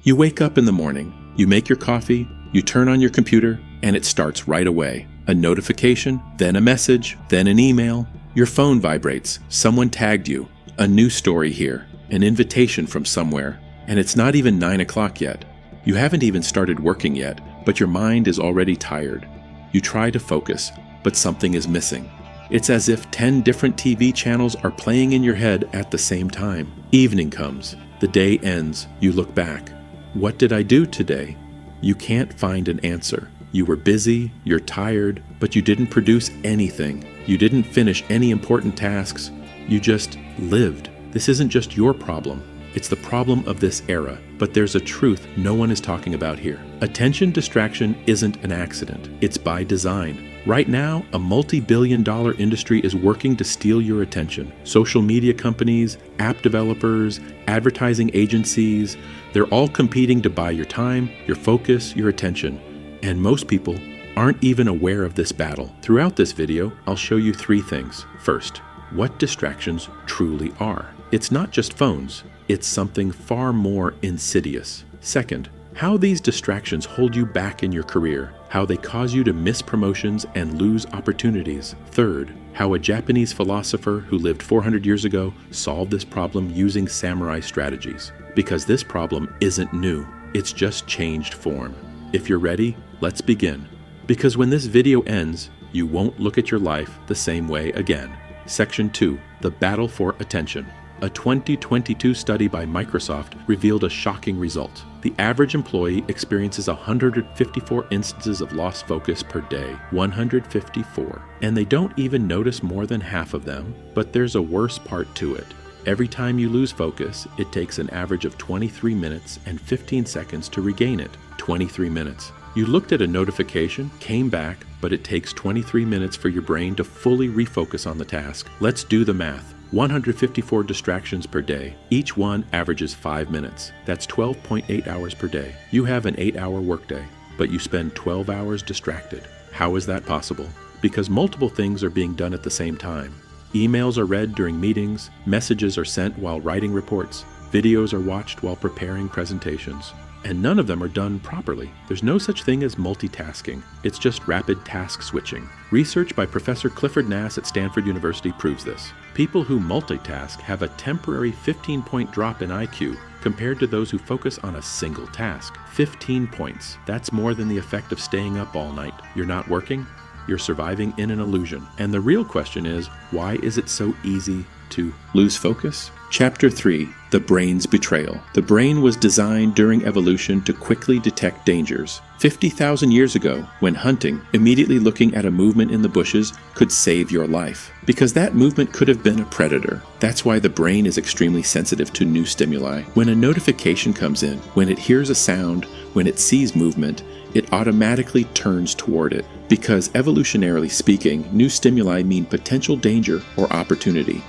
You wake up in the morning, you make your coffee, you turn on your computer, and it starts right away. A notification, then a message, then an email. Your phone vibrates, someone tagged you, a new story here, an invitation from somewhere, and it's not even 9 o'clock yet. You haven't even started working yet, but your mind is already tired. You try to focus, but something is missing. It's as if 10 different TV channels are playing in your head at the same time. Evening comes, the day ends, you look back. What did I do today? You can't find an answer. You were busy, you're tired, but you didn't produce anything. You didn't finish any important tasks. You just lived. This isn't just your problem. It's the problem of this era, but there's a truth no one is talking about here. Attention distraction isn't an accident. It's by design. Right now, a multi-billion-dollar industry is working to steal your attention. Social media companies, app developers, advertising agencies, they're all competing to buy your time, your focus, your attention. And most people aren't even aware of this battle. Throughout this video, I'll show you 3 things. First, what distractions truly are. It's not just phones. It's something far more insidious. Second, how these distractions hold you back in your career, how they cause you to miss promotions and lose opportunities. Third, how a Japanese philosopher who lived 400 years ago solved this problem using samurai strategies. Because this problem isn't new, it's just changed form. If you're ready, let's begin. Because when this video ends, you won't look at your life the same way again. Section 2, the battle for attention. A 2022 study by Microsoft revealed a shocking result. The average employee experiences 154 instances of lost focus per day. 154. And they don't even notice more than half of them, but there's a worse part to it. Every time you lose focus, it takes an average of 23 minutes and 15 seconds to regain it. 23 minutes. You looked at a notification, came back, but it takes 23 minutes for your brain to fully refocus on the task. Let's do the math. 154 distractions per day. Each one averages 5 minutes. That's 12.8 hours per day. You have an 8-hour workday, but you spend 12 hours distracted. How is that possible? Because multiple things are being done at the same time. Emails are read during meetings, messages are sent while writing reports, videos are watched while preparing presentations. And none of them are done properly. There's no such thing as multitasking. It's just rapid task switching. Research by Professor Clifford Nass at Stanford University proves this. People who multitask have a temporary 15-point drop in IQ compared to those who focus on a single task. 15 points. That's more than the effect of staying up all night. You're not working? You're surviving in an illusion. And the real question is, why is it so easy to lose focus? Chapter 3, the brain's betrayal. The brain was designed during evolution to quickly detect dangers. 50,000 years ago, when hunting, immediately looking at a movement in the bushes could save your life. Because that movement could have been a predator. That's why the brain is extremely sensitive to new stimuli. When a notification comes in, when it hears a sound, when it sees movement, it automatically turns toward it. Because evolutionarily speaking, new stimuli mean potential danger or opportunity.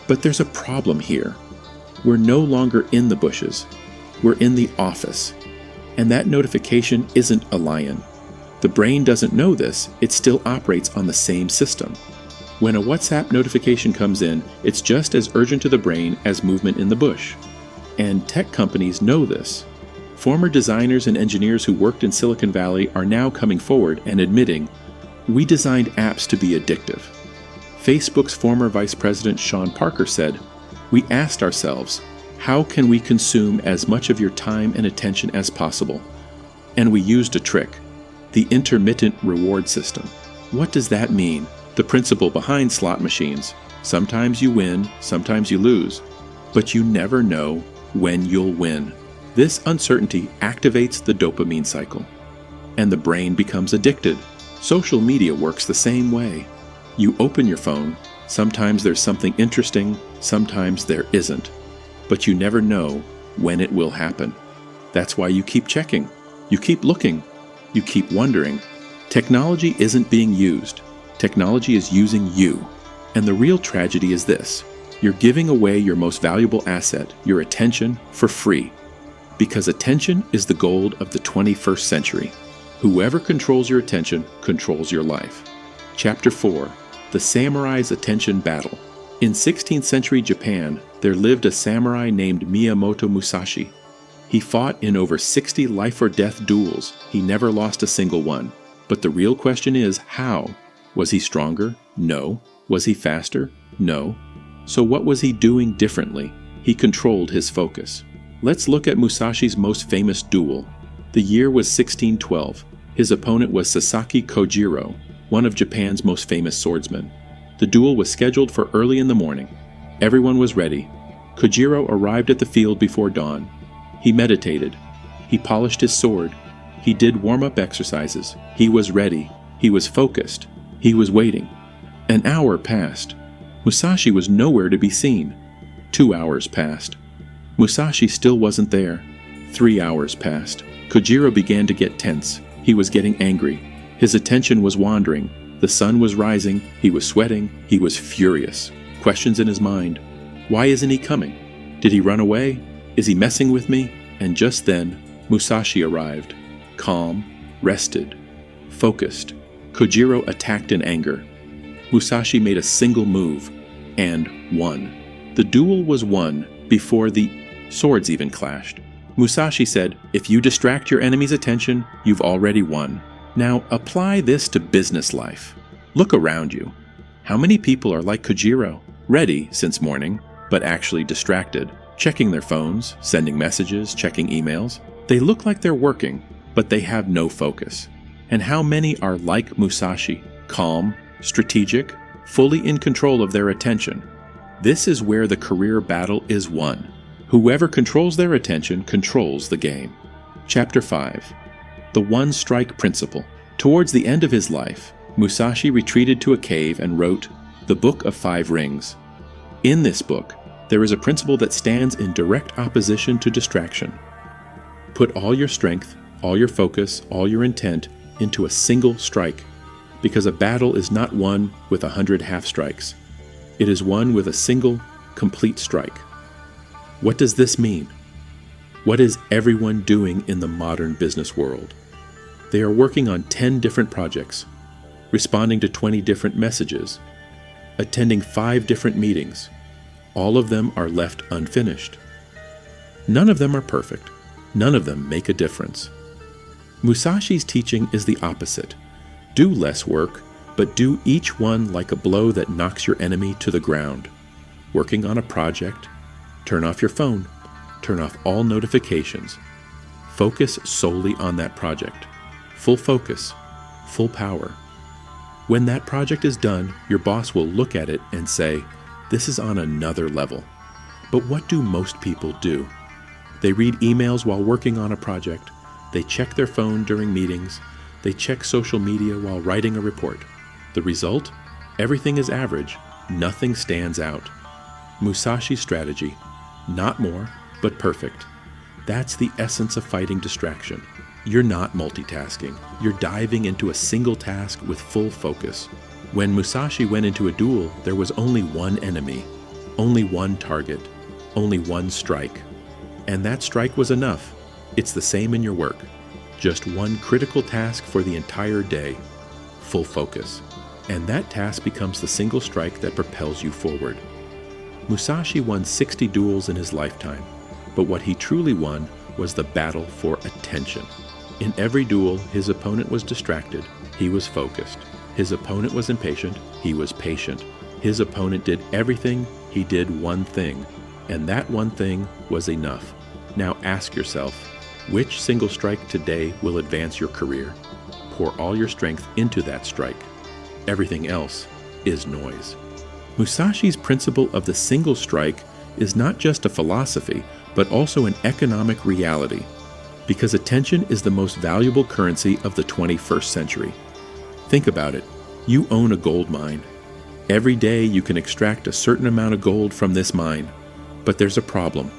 But there's a problem here. We're no longer in the bushes. We're in the office. And that notification isn't a lion. The brain doesn't know this. It still operates on the same system. When a WhatsApp notification comes in, it's just as urgent to the brain as movement in the bush. And tech companies know this. Former designers and engineers who worked in Silicon Valley are now coming forward and admitting, we designed apps to be addictive. Facebook's former vice president Sean Parker said, we asked ourselves, how can we consume as much of your time and attention as possible? And we used a trick, the intermittent reward system. What does that mean? The principle behind slot machines. Sometimes you win, sometimes you lose, but you never know when you'll win. This uncertainty activates the dopamine cycle, and the brain becomes addicted. Social media works the same way. You open your phone, sometimes there's something interesting, sometimes there isn't, but you never know when it will happen. That's why you keep checking, you keep looking, you keep wondering. Technology isn't being used. Technology is using you. And the real tragedy is this. You're giving away your most valuable asset, your attention, for free. Because attention is the gold of the 21st century. Whoever controls your attention controls your life. Chapter 4, the samurai's attention battle. In 16th century Japan, there lived a samurai named Miyamoto Musashi. He fought in over 60 life-or-death duels. He never lost a single one. But the real question is, how? Was he stronger? No. Was he faster? No. So what was he doing differently? He controlled his focus. Let's look at Musashi's most famous duel. The year was 1612. His opponent was Sasaki Kojiro, one of Japan's most famous swordsmen. The duel was scheduled for early in the morning. Everyone was ready. Kojiro arrived at the field before dawn. He meditated. He polished his sword. He did warm-up exercises. He was ready. He was focused. He was waiting. An hour passed. Musashi was nowhere to be seen. 2 hours passed. Musashi still wasn't there. 3 hours passed. Kojiro began to get tense. He was getting angry. His attention was wandering. The sun was rising. He was sweating. He was furious. Questions in his mind. Why isn't he coming? Did he run away? Is he messing with me? And just then, Musashi arrived. Calm, rested, focused. Kojiro attacked in anger. Musashi made a single move and won. The duel was won before the swords even clashed. Musashi said, "If you distract your enemy's attention, you've already won." Now apply this to business life. Look around you. How many people are like Kojiro, ready since morning, but actually distracted, checking their phones, sending messages, checking emails? They look like they're working, but they have no focus. And how many are like Musashi, calm, strategic, fully in control of their attention? This is where the career battle is won. Whoever controls their attention controls the game. Chapter 5. The One Strike Principle. Towards the end of his life, Musashi retreated to a cave and wrote The Book of Five Rings. In this book, there is a principle that stands in direct opposition to distraction. Put all your strength, all your focus, all your intent into a single strike, because a battle is not won with 100 half strikes. It is won with a single, complete strike. What does this mean? What is everyone doing in the modern business world? They are working on 10 different projects, responding to 20 different messages, attending 5 different meetings. All of them are left unfinished. None of them are perfect. None of them make a difference. Musashi's teaching is the opposite. Do less work, but do each one like a blow that knocks your enemy to the ground. Working on a project, turn off your phone, turn off all notifications. Focus solely on that project. Full focus, full power. When that project is done, your boss will look at it and say, "This is on another level." But what do most people do? They read emails while working on a project. They check their phone during meetings. They check social media while writing a report. The result? Everything is average. Nothing stands out. Musashi's strategy: not more, but perfect. That's the essence of fighting distraction. You're not multitasking. You're diving into a single task with full focus. When Musashi went into a duel, there was only one enemy, only one target, only one strike. And that strike was enough. It's the same in your work. Just one critical task for the entire day. Full focus. And that task becomes the single strike that propels you forward. Musashi won 60 duels in his lifetime, but what he truly won was the battle for attention. In every duel, his opponent was distracted. He was focused. His opponent was impatient. He was patient. His opponent did everything. He did one thing. And that one thing was enough. Now ask yourself, which single strike today will advance your career? Pour all your strength into that strike. Everything else is noise. Musashi's principle of the single strike is not just a philosophy, but also an economic reality, because attention is the most valuable currency of the 21st century. Think about it. You own a gold mine. Every day you can extract a certain amount of gold from this mine, but there's a problem.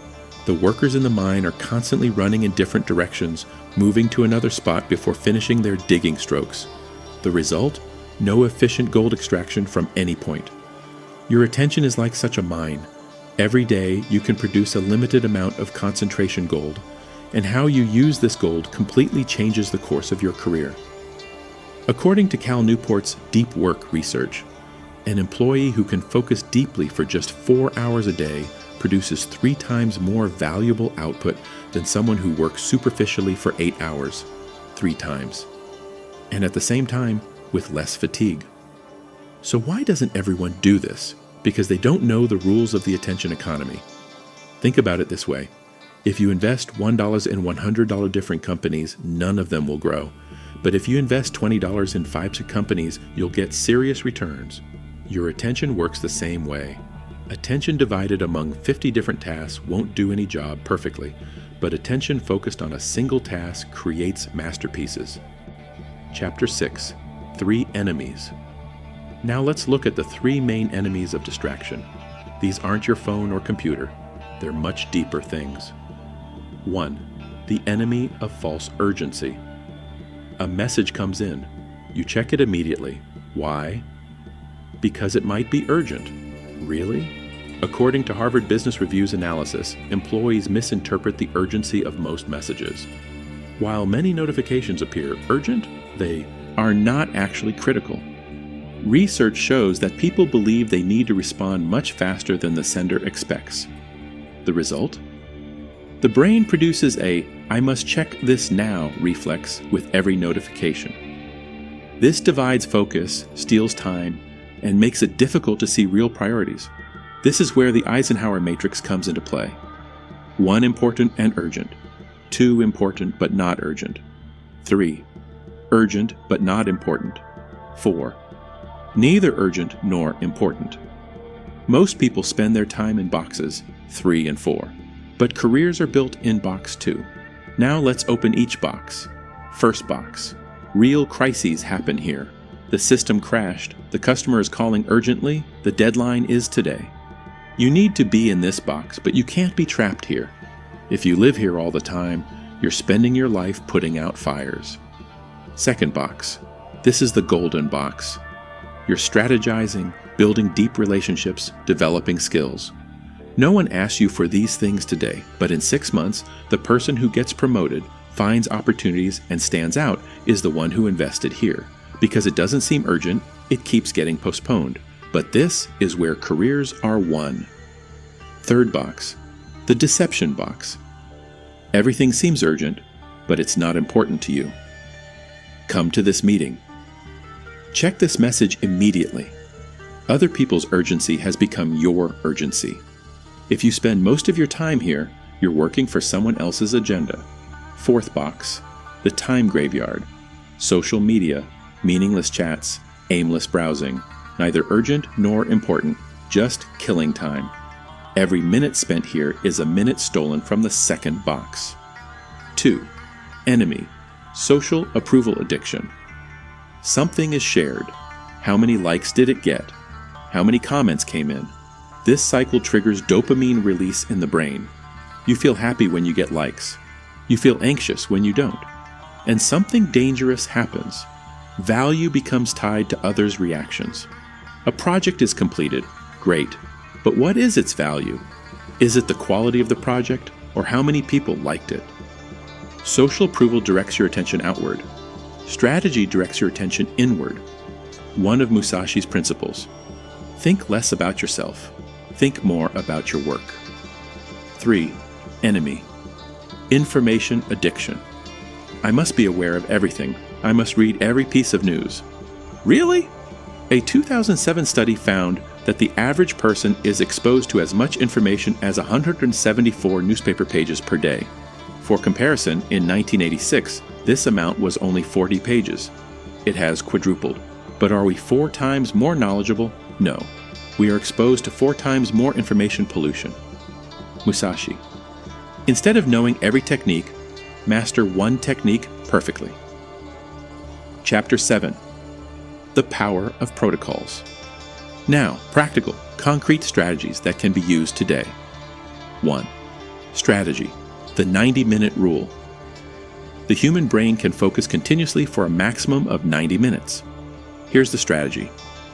The workers in the mine are constantly running in different directions, moving to another spot before finishing their digging strokes. The result? No efficient gold extraction from any point. Your attention is like such a mine. Every day you can produce a limited amount of concentration gold, and how you use this gold completely changes the course of your career. According to Cal Newport's Deep Work research, an employee who can focus deeply for just 4 hours a day produces 3 times more valuable output than someone who works superficially for 8 hours, 3 times, and at the same time with less fatigue. So why doesn't everyone do this? Because they don't know the rules of the attention economy. Think about it this way. If you invest $1 in $100 different companies, none of them will grow. But if you invest $20 in 5 companies, you'll get serious returns. Your attention works the same way. Attention divided among 50 different tasks won't do any job perfectly, but attention focused on a single task creates masterpieces. Chapter 6. 3 Enemies. Now let's look at the 3 main enemies of distraction. These aren't your phone or computer. They're much deeper things. 1. The enemy of false urgency. A message comes in. You check it immediately. Why? Because it might be urgent. Really? According to Harvard Business Review's analysis, employees misinterpret the urgency of most messages. While many notifications appear urgent, they are not actually critical. Research shows that people believe they need to respond much faster than the sender expects. The result? The brain produces a "I must check this now" reflex with every notification. This divides focus, steals time, and makes it difficult to see real priorities. This is where the Eisenhower matrix comes into play. 1 important and urgent. 2 important but not urgent. 3 urgent but not important. 4 neither urgent nor important. Most people spend their time in boxes 3 and 4, but careers are built in box 2. Now let's open each box. First box. Real crises happen here. The system crashed, the customer is calling urgently, the deadline is today. You need to be in this box, but you can't be trapped here. If you live here all the time, you're spending your life putting out fires. Second box. This is the golden box. You're strategizing, building deep relationships, developing skills. No one asks you for these things today, but in 6 months, the person who gets promoted, finds opportunities, and stands out is the one who invested here. Because it doesn't seem urgent, it keeps getting postponed. But this is where careers are won. Third box. The deception box. Everything seems urgent, but it's not important to you. Come to this meeting. Check this message immediately. Other people's urgency has become your urgency. If you spend most of your time here, you're working for someone else's agenda. Fourth box. The time graveyard. Social media, meaningless chats, aimless browsing. Neither urgent nor important, just killing time. Every minute spent here is a minute stolen from the second box. 2. Enemy. Social approval addiction. Something is shared. How many likes did it get? How many comments came in? This cycle triggers dopamine release in the brain. You feel happy when you get likes. You feel anxious when you don't. And something dangerous happens. Value becomes tied to others' reactions. A project is completed. Great. But what is its value? Is it the quality of the project, or how many people liked it? Social approval directs your attention outward. Strategy directs your attention inward. One of Musashi's principles. Think less about yourself. Think more about your work. 3. Enemy. Information addiction. I must be aware of everything. I must read every piece of news. Really? A 2007 study found that the average person is exposed to as much information as 174 newspaper pages per day. For comparison, in 1986, this amount was only 40 pages. It has quadrupled. But are we 4 times more knowledgeable? No. We are exposed to 4 times more information pollution. Musashi. Instead of knowing every technique, master one technique perfectly. Chapter 7. The power of protocols. Now, practical, concrete strategies that can be used today. 1. Strategy. The 90-minute rule. The human brain can focus continuously for a maximum of 90 minutes. Here's the strategy.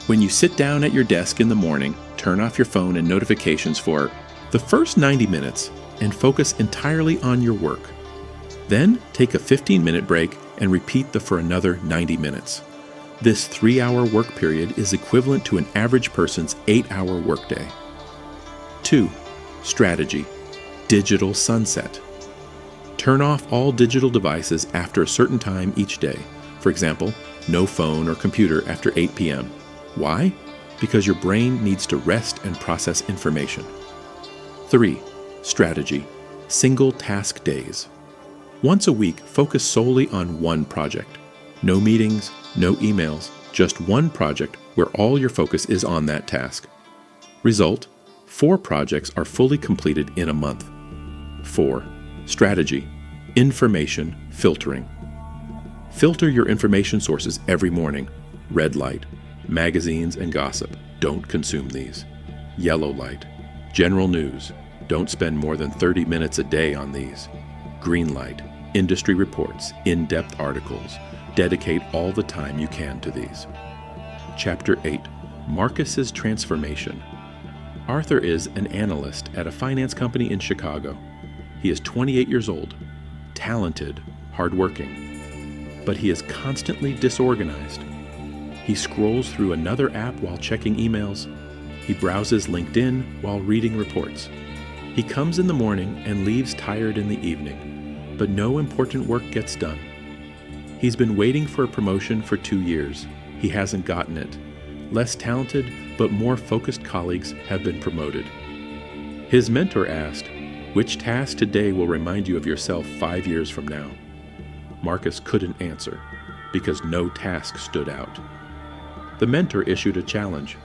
When you sit down at your desk in the morning, turn off your phone and notifications for the first 90 minutes and focus entirely on your work. Then take a 15-minute break and repeat for another 90 minutes. This 3-hour work period is equivalent to an average person's 8-hour workday. 2. Strategy. Digital sunset. Turn off all digital devices after a certain time each day. For example, no phone or computer after 8 p.m. Why? Because your brain needs to rest and process information. 3. Strategy. Single task days. Once a week, focus solely on one project. No meetings, no emails, just one project where all your focus is on that task. Result: 4 projects are fully completed in a month. 4. Strategy. Information filtering. Filter your information sources every morning. Red light, magazines and gossip. Don't consume these. Yellow light, general news. Don't spend more than 30 minutes a day on these. Green light, industry reports, in-depth articles. Dedicate all the time you can to these. Chapter 8. Marcus's Transformation. Arthur is an analyst at a finance company in Chicago. He is 28 years old, talented, hardworking, but he is constantly disorganized. He scrolls through another app while checking emails. He browses LinkedIn while reading reports. He comes in the morning and leaves tired in the evening, but no important work gets done. He's been waiting for a promotion for 2 years. He hasn't gotten it. Less talented, but more focused colleagues have been promoted. His mentor asked, "Which task today will remind you of yourself 5 years from now?" Marcus couldn't answer, because no task stood out. The mentor issued a challenge.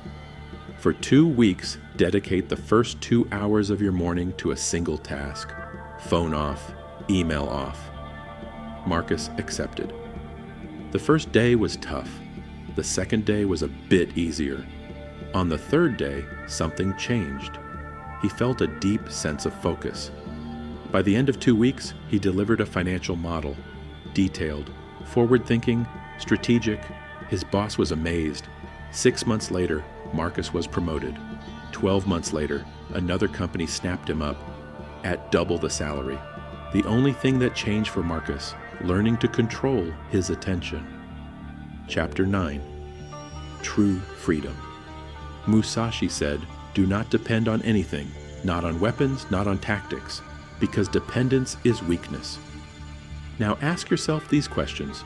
For 2 weeks, dedicate the first 2 hours of your morning to a single task. Phone off, email off. Marcus accepted. The first day was tough. The second day was a bit easier. On the third day, something changed. He felt a deep sense of focus. By the end of 2 weeks, he delivered a financial model. Detailed, forward-thinking, strategic. His boss was amazed. 6 months later, Marcus was promoted. 12 months later, another company snapped him up at double the salary. The only thing that changed for Marcus, learning to control his attention. Chapter 9. True Freedom. Musashi said, "Do not depend on anything, not on weapons, not on tactics, because dependence is weakness." Now ask yourself these questions.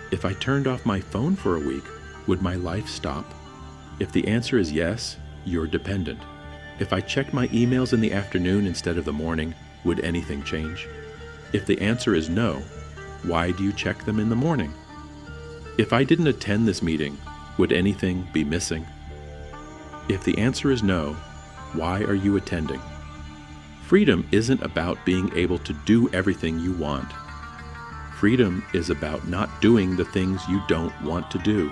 If I turned off my phone for a week, would my life stop? If the answer is yes, you're dependent. If I checked my emails in the afternoon instead of the morning, would anything change? If the answer is no, why do you check them in the morning? If I didn't attend this meeting, would anything be missing? If the answer is no, why are you attending? Freedom isn't about being able to do everything you want. Freedom is about not doing the things you don't want to do.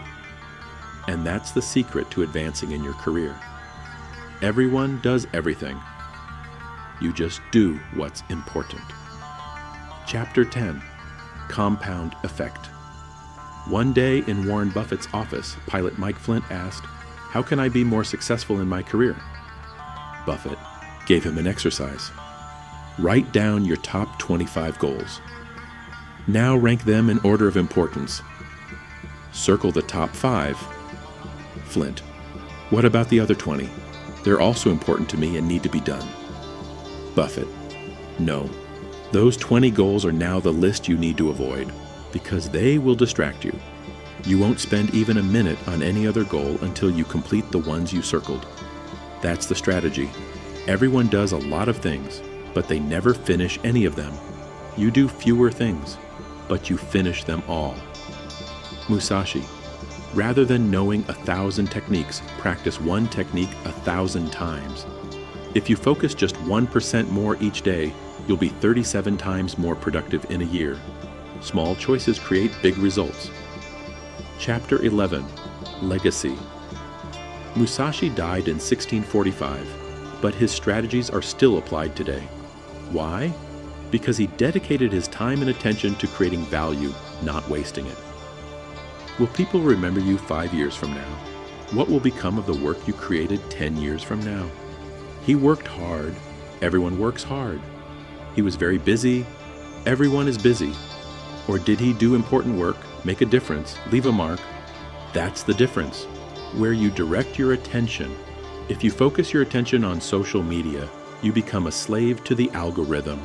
And that's the secret to advancing in your career. Everyone does everything. You just do what's important. Chapter 10. Compound Effect. One day in Warren Buffett's office, pilot Mike Flint asked, "How can I be more successful in my career?" Buffett gave him an exercise. Write down your top 25 goals. Now rank them in order of importance. Circle the top 5. Flint: "What about the other 20? They're also important to me and need to be done." Buffett: "No. Those 20 goals are now the list you need to avoid, because they will distract you. You won't spend even a minute on any other goal until you complete the ones you circled." That's the strategy. Everyone does a lot of things, but they never finish any of them. You do fewer things, but you finish them all. Musashi: "Rather than knowing 1,000 techniques, practice one technique 1,000 times. If you focus just 1% more each day, you'll be 37 times more productive in a year. Small choices create big results." Chapter 11. Legacy. Musashi died in 1645, but his strategies are still applied today. Why? Because he dedicated his time and attention to creating value, not wasting it. Will people remember you 5 years from now? What will become of the work you created 10 years from now? He worked hard. Everyone works hard. He was very busy. Everyone is busy. Or did he do important work, make a difference, leave a mark? That's the difference. Where you direct your attention. If you focus your attention on social media, you become a slave to the algorithm.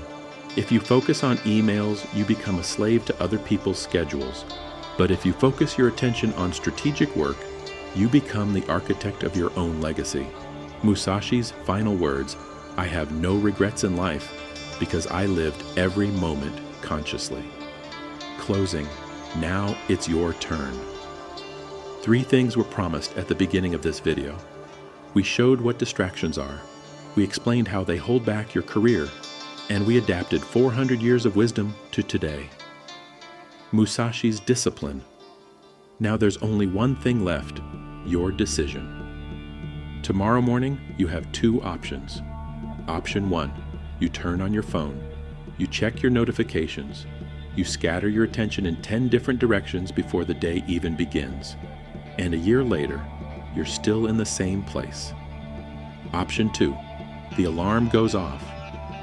If you focus on emails, you become a slave to other people's schedules. But if you focus your attention on strategic work, you become the architect of your own legacy. Musashi's final words, "I have no regrets in life because I lived every moment consciously." Closing, now it's your turn. 3 things were promised at the beginning of this video. We showed what distractions are. We explained how they hold back your career. And we adapted 400 years of wisdom to today. Musashi's discipline. Now there's only one thing left, your decision. Tomorrow morning, you have 2 options. Option 1, you turn on your phone. You check your notifications. You scatter your attention in 10 different directions before the day even begins. And a year later, you're still in the same place. Option 2, the alarm goes off.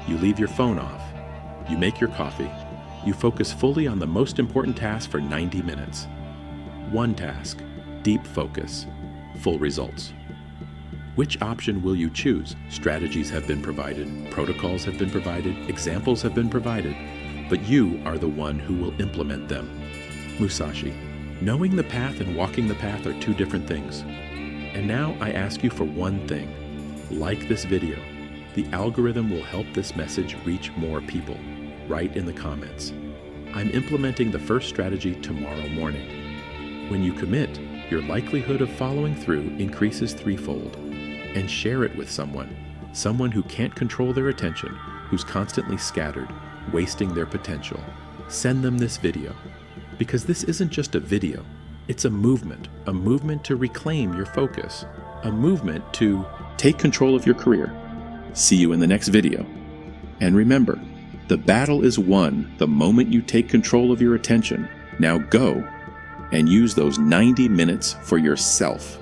You leave your phone off. You make your coffee. You focus fully on the most important task for 90 minutes. One task, deep focus, full results. Which option will you choose? Strategies have been provided, protocols have been provided, examples have been provided, but you are the one who will implement them. Musashi, knowing the path and walking the path are 2 different things. And now I ask you for one thing. Like this video. The algorithm will help this message reach more people. Write in the comments. I'm implementing the first strategy tomorrow morning. When you commit, your likelihood of following through increases 3-fold. And share it with someone who can't control their attention, who's constantly scattered, wasting their potential. Send them this video. Because this isn't just a video, it's a movement to reclaim your focus, a movement to take control of your career. See you in the next video. And remember, the battle is won the moment you take control of your attention. Now go and use those 90 minutes for yourself.